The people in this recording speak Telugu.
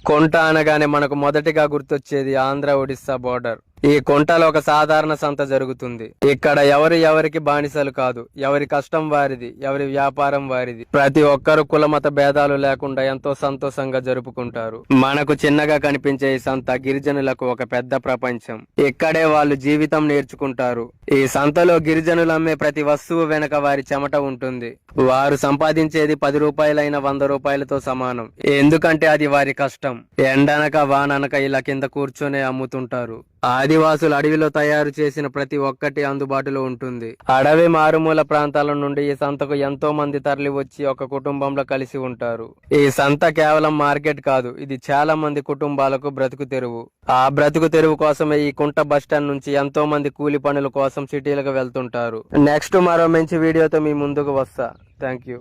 కొంట అనగానే మనకు మొదటిగా గుర్తొచ్చేది ఆంధ్ర ఒడిస్సా బోర్డర్. ఈ కొంటలో ఒక సాధారణ సంత జరుగుతుంది. ఇక్కడ ఎవరికి బానిసలు కాదు. ఎవరి కష్టం వారిది, ఎవరి వ్యాపారం వారిది. ప్రతి ఒక్కరు కులమత భేదాలు లేకుండా ఎంతో సంతోషంగా జరుపుకుంటారు. మనకు చిన్నగా కనిపించే ఈ సంత గిరిజనులకు ఒక పెద్ద ప్రపంచం. ఇక్కడే వాళ్ళు జీవితం నేర్చుకుంటారు. ఈ సంతలో గిరిజనులు అమ్మే ప్రతి వస్తువు వెనక వారి చెమట ఉంటుంది. వారు సంపాదించేది 10 రూపాయలైన 100 రూపాయలతో సమానం. ఎందుకంటే అది వారి కష్టం. ఎండనక వాననక ఇలా కింద కూర్చొనే అమ్ముతుంటారు. ఆదివాసులు అడవిలో తయారు చేసిన ప్రతి ఒక్కటి అందుబాటులో ఉంటుంది. అడవి మారుమూల ప్రాంతాల నుండి ఈ సంతకు ఎంతో మంది తరలి వచ్చి ఒక కుటుంబంలో కలిసి ఉంటారు. ఈ సంత కేవలం మార్కెట్ కాదు, ఇది చాలా మంది కుటుంబాలకు బ్రతుకు తెరువు. ఆ బ్రతుకు తెరువు కోసమే ఈ కుంట బస్టాండ్ నుంచి ఎంతో మంది కూలి పనుల కోసం సిటీలకు వెళ్తుంటారు. నెక్స్ట్ మరో మంచి వీడియోతో మీ ముందుకు వస్తా. Thank you.